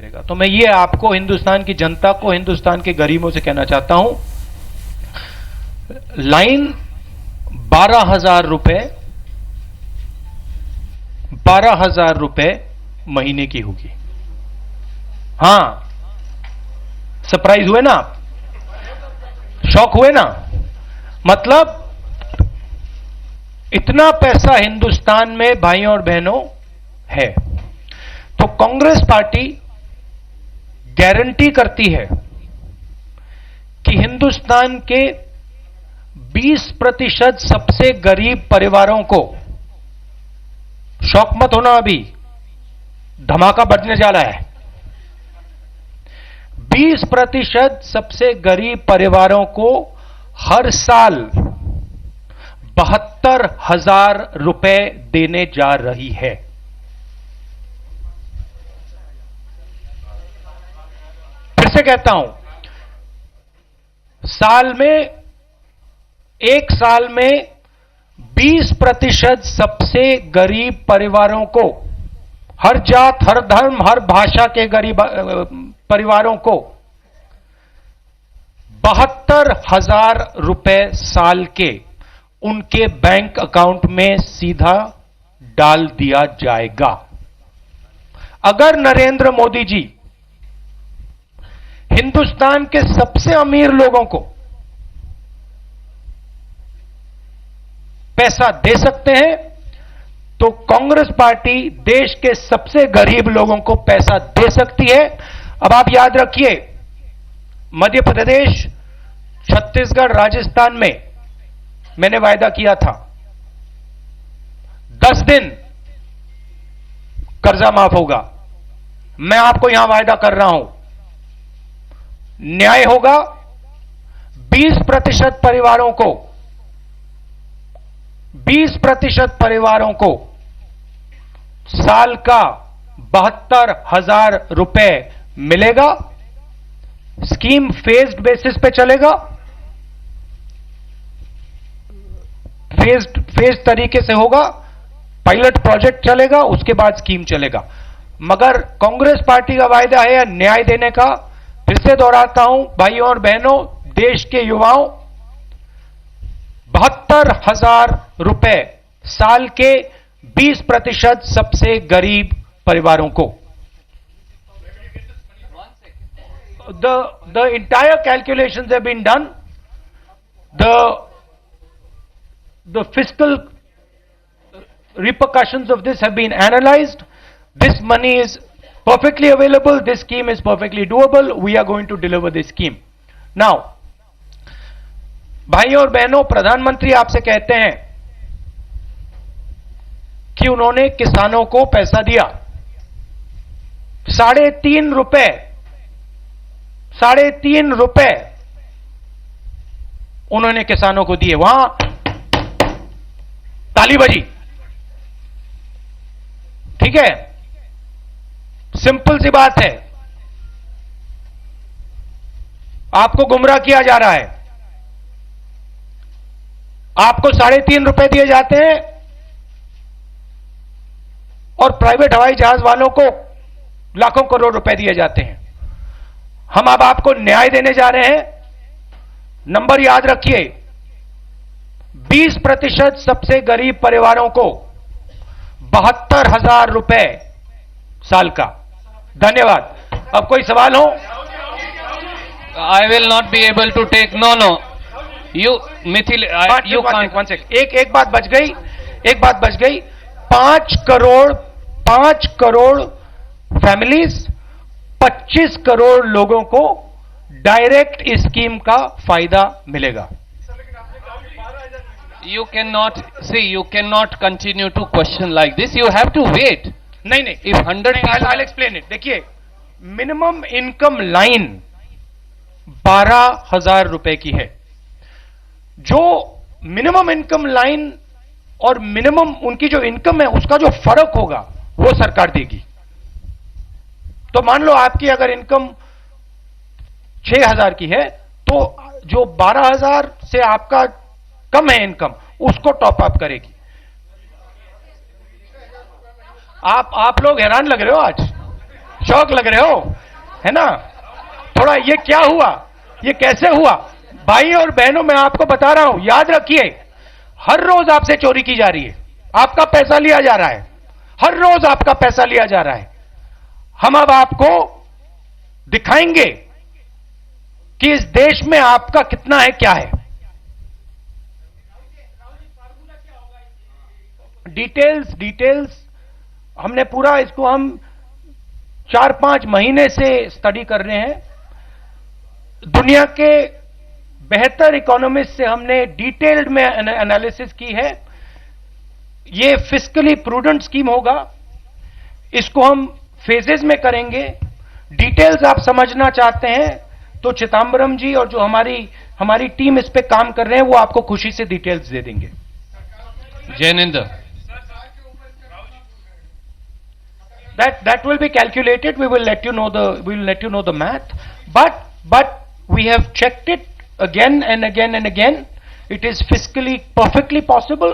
गिरेगा। तो मैं ये आपको, हिंदुस्तान की जनता को, हिंदुस्तान के गरीबों से कहना चाहता हूं, लाइन 12,000 रुपए, 12,000 रुपए महीने की होगी। हां, सरप्राइज हुए ना आप, शॉक हुए ना? मतलब इतना पैसा हिंदुस्तान में भाइयों और बहनों है। तो कांग्रेस पार्टी गारंटी करती है कि हिंदुस्तान के 20% सबसे गरीब परिवारों को, शौक मत होना, अभी धमाका बढ़ने जा रहा है, 20% सबसे गरीब परिवारों को हर साल 72,000 रुपए देने जा रही है। फिर से कहता हूं, साल में, एक साल में 20% सबसे गरीब परिवारों को, हर जात, हर धर्म, हर भाषा के गरीब परिवारों को 72,000 रुपए साल के उनके बैंक अकाउंट में सीधा डाल दिया जाएगा। अगर नरेंद्र मोदी जी हिंदुस्तान के सबसे अमीर लोगों को पैसा दे सकते हैं, तो कांग्रेस पार्टी देश के सबसे गरीब लोगों को पैसा दे सकती है। अब आप याद रखिए, मध्य प्रदेश, छत्तीसगढ़, राजस्थान में मैंने वायदा किया था 10 दिन कर्जा माफ होगा। मैं आपको यहां वायदा कर रहा हूं, न्याय होगा। 20% परिवारों को, 20% परिवारों को साल का 72,000 रुपए मिलेगा। स्कीम फेज्ड बेसिस पे चलेगा, फेज तरीके से होगा, पायलट प्रोजेक्ट चलेगा, उसके बाद स्कीम चलेगा। मगर कांग्रेस पार्टी का वायदा है न्याय देने का। फिर से दोहराता हूं भाइयों और बहनों, देश के युवाओं, 72,000 रुपए साल के 20% सबसे गरीब परिवारों को। The entire calculations have been done. The fiscal repercussions of this have been analyzed. This money is perfectly available. This scheme is perfectly doable. We are going to deliver this scheme. Now, भाइयों और बहनों, प्रधानमंत्री आपसे कहते हैं कि उन्होंने किसानों को पैसा दिया, 3.5 रुपए, 3.5 रुपए उन्होंने किसानों को दिए। वहां ताली बजी, ठीक है? सिंपल सी बात है, आपको गुमराह किया जा रहा है। आपको 3.5 रुपए दिए जाते हैं और प्राइवेट हवाई जहाज वालों को लाखों करोड़ रुपए दिए जाते हैं। हम अब आपको न्याय देने जा रहे हैं। नंबर याद रखिए, 20% सबसे गरीब परिवारों को 72,000 रुपए साल का। धन्यवाद। अब कोई सवाल हो? I will not be able to take. No. You, Mithil, you can't. One second. एक बात बच गई, एक बात बच गई। 5 करोड़ फैमिलीज, 25 करोड़ लोगों को डायरेक्ट इस स्कीम का फायदा मिलेगा। You cannot see. You cannot continue to question like this. You have to wait. नहीं, If 100%, I'll explain it. देखिए, मिनिमम इनकम लाइन 12,000 रुपए की है। जो मिनिमम इनकम लाइन और मिनिमम उनकी जो इनकम है, उसका जो फर्क होगा वो सरकार देगी। तो मान लो आपकी अगर इनकम 6,000 की है, तो जो 12,000 से आपका कम है इनकम, उसको टॉप अप करेगी। आप लोग हैरान लग रहे हो आज। शौक लग रहे हो, है ना? थोड़ा ये क्या हुआ, ये कैसे हुआ? भाई और बहनों, मैं आपको बता रहा हूं, याद रखिए, हर रोज आपसे चोरी की जा रही है, आपका पैसा लिया जा रहा है, हर रोज आपका पैसा लिया जा रहा है। हम अब आपको दिखाएंगे कि इस देश में आपका कितना है, क्या है। डिटेल्स हमने पूरा, इसको हम 4-5 महीने से स्टडी कर रहे हैं। दुनिया के बेहतर इकोनॉमिस्ट से हमने डिटेल्ड में एनालिसिस की है। ये फिस्कली प्रूडेंट स्कीम होगा, इसको हम फेजेस में करेंगे। डिटेल्स आप समझना चाहते हैं तो चिदम्बरम जी और जो हमारी टीम इस पे काम कर रहे हैं वो आपको खुशी से डिटेल्स दे देंगे। Jainendra, that will be calculated. We will let you know the math, but we have checked it again and again and again. It is fiscally perfectly possible.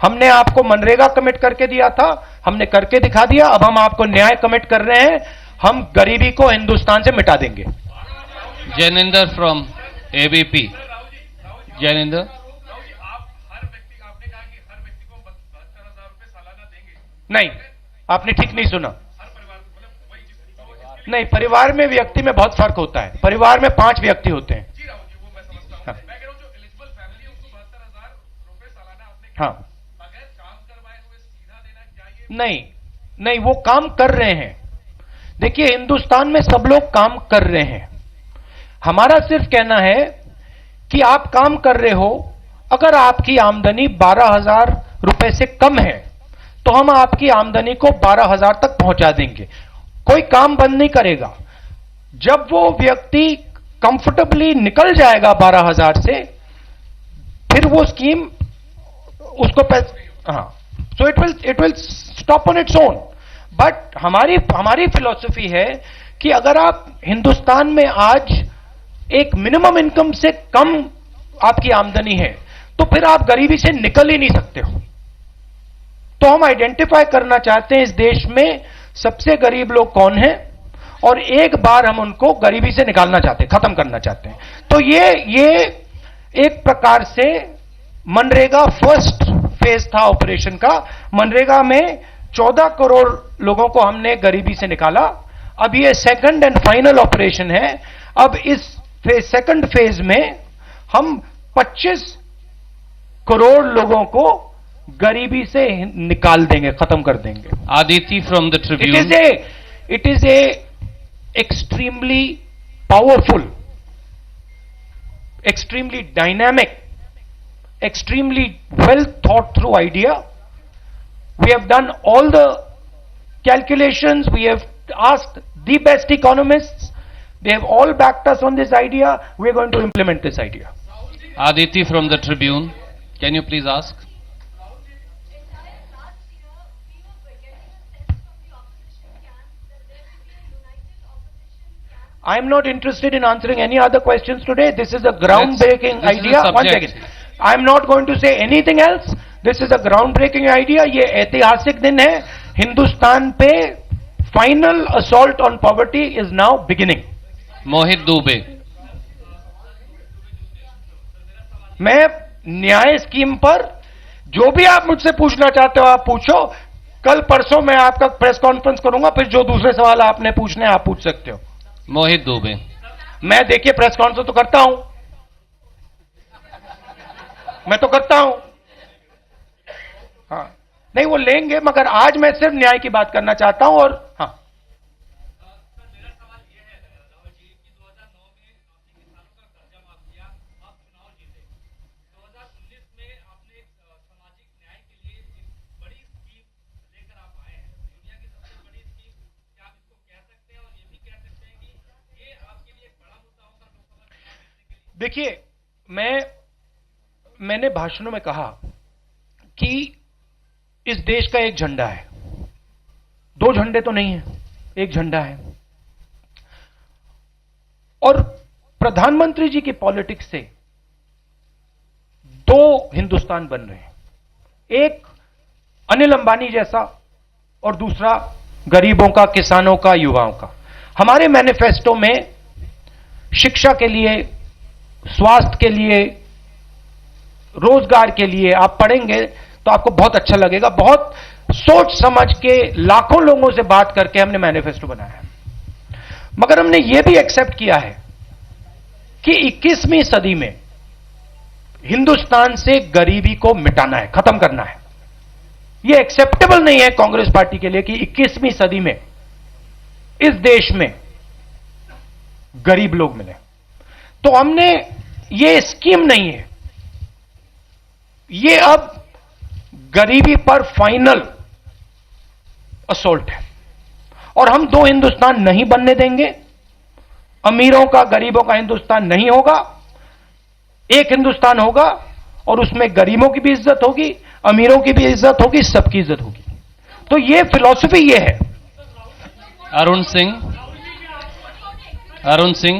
हमने आपको मनरेगा कमिट करके दिया था, हमने करके दिखा दिया। अब हम आपको न्याय कमिट कर रहे हैं, हम गरीबी को हिंदुस्तान से मिटा देंगे। Jainendra from ABP. जैनेंद्र, नहीं, आपने ठीक नहीं सुना। नहीं, परिवार में व्यक्ति में बहुत फर्क होता है। परिवार में 5 व्यक्ति होते हैं। हाँ, नहीं, वो काम कर रहे हैं। देखिए, हिंदुस्तान में सब लोग काम कर रहे हैं। हमारा सिर्फ कहना है कि आप काम कर रहे हो, अगर आपकी आमदनी 12,000 रुपए से कम है तो हम आपकी आमदनी को 12,000 तक पहुंचा देंगे। कोई काम बंद नहीं करेगा। जब वो व्यक्ति कंफर्टेबली निकल जाएगा 12,000 से, फिर वो स्कीम उसको हाँ, so it will stop on its own. But हमारी फिलॉसफी है कि अगर आप हिंदुस्तान में आज एक मिनिमम इनकम से कम आपकी आमदनी है तो फिर आप गरीबी से निकल ही नहीं सकते हो। तो हम आइडेंटिफाई करना चाहते हैं इस देश में सबसे गरीब लोग कौन हैं और एक बार हम उनको गरीबी से निकालना चाहते हैं, खत्म करना चाहते हैं। तो ये एक प्रकार से मनरेगा फर्स्ट फेज था ऑपरेशन का। मनरेगा में 14 करोड़ लोगों को हमने गरीबी से निकाला। अब ये सेकंड एंड फाइनल ऑपरेशन है। अब इस सेकंड फेज में हम 25 करोड़ लोगों को गरीबी से निकाल देंगे, खत्म कर देंगे। Aditi from the Tribune. It is a extremely powerful, extremely dynamic, extremely well thought through idea. We have done all the calculations, we have asked the best economists, they have all backed us on this idea. We are going to implement this idea. Aditi from the Tribune, can you please ask? I am not interested in answering any other questions today. This is a groundbreaking idea. One second. I am not going to say anything else. This is a groundbreaking idea. ये ऐतिहासिक दिन है। हिंदुस्तान पे final assault on poverty is now beginning. Mohit Dubey. मैं Nyay scheme पर जो भी आप मुझसे पूछना चाहते हो आप पूछो। कल परसों मैं आपका प्रेस कॉन्फ्रेंस करूंगा, फिर जो दूसरे सवाल आपने पूछने आप पूछ सकते हो। मोहित दुबे। मैं देखिए प्रेस कॉन्फ्रेंस तो करता हूं, मैं तो करता हूं। हाँ, नहीं वो लेंगे, मगर आज मैं सिर्फ न्याय की बात करना चाहता हूं। और हाँ, देखिए, मैंने भाषणों में कहा कि इस देश का एक झंडा है, 2 झंडे तो नहीं है, एक झंडा है। और प्रधानमंत्री जी की पॉलिटिक्स से 2 हिंदुस्तान बन रहे हैं, एक अनिल अंबानी जैसा और दूसरा गरीबों का, किसानों का, युवाओं का। हमारे मैनिफेस्टो में शिक्षा के लिए, स्वास्थ्य के लिए, रोजगार के लिए आप पढ़ेंगे तो आपको बहुत अच्छा लगेगा। बहुत सोच समझ के लाखों लोगों से बात करके हमने मैनिफेस्टो बनाया है। मगर हमने यह भी एक्सेप्ट किया है कि 21वीं सदी में हिंदुस्तान से गरीबी को मिटाना है, खत्म करना है। यह एक्सेप्टेबल नहीं है कांग्रेस पार्टी के लिए कि 21वीं सदी में इस देश में गरीब लोग मिले। तो हमने, यह स्कीम नहीं है, यह अब गरीबी पर फाइनल असोल्ट है। और हम दो हिंदुस्तान नहीं बनने देंगे। अमीरों का, गरीबों का हिंदुस्तान नहीं होगा। एक हिंदुस्तान होगा और उसमें गरीबों की भी इज्जत होगी, अमीरों की भी इज्जत होगी, सबकी इज्जत होगी। तो यह फिलॉसफी यह है। Arun Singh. Arun Singh.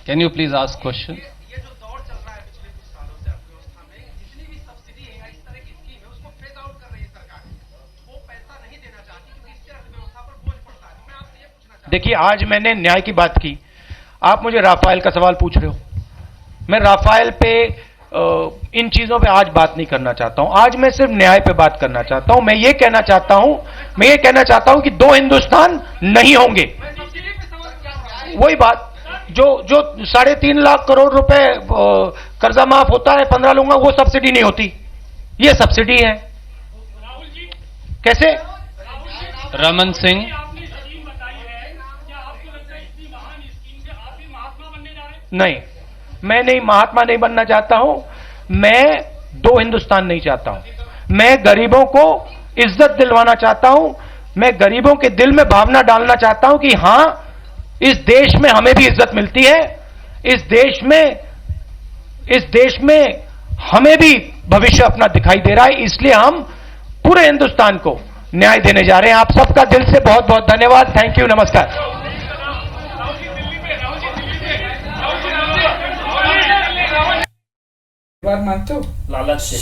Can you please ask question? ये जो दौर चल रहा है पिछले कुछ सालों से अर्थव्यवस्था में, जितनी भी सब्सिडी है या इस तरह की स्कीम है उसको फेज आउट कर रही है सरकार। वो पैसा नहीं देना चाहती क्योंकि इससे अर्थव्यवस्था पर बोझ पड़ता है। तो मैं आपसे ये पूछना चाहता हूं, देखिए, आज मैंने न्याय की बात की, आप मुझे राफेल का सवाल पूछ रहे हो। मैं राफेल पे, इन चीजों पे आज बात नहीं करना चाहता हूं। आज मैं सिर्फ न्याय पे बात करना चाहता हूं। मैं ये कहना चाहता हूं कि दो हिंदुस्तान नहीं होंगे। वही बात, जो 3.5 लाख करोड़ रुपए कर्जा माफ होता है 15 लोगों का, वो सब्सिडी नहीं होती, ये सब्सिडी है। कैसे? Raman Singh. नहीं, मैं नहीं, महात्मा नहीं बनना चाहता हूं। मैं दो हिंदुस्तान नहीं चाहता हूं। मैं गरीबों को इज्जत दिलवाना चाहता हूं। मैं गरीबों के दिल में भावना डालना चाहता हूं कि हां, इस देश में हमें भी इज्जत मिलती है। इस देश में हमें भी भविष्य अपना दिखाई दे रहा है। इसलिए हम पूरे हिंदुस्तान को न्याय देने जा रहे हैं। आप सबका दिल से बहुत बहुत धन्यवाद। थैंक यू, नमस्कार। बार मानते हो? लालच से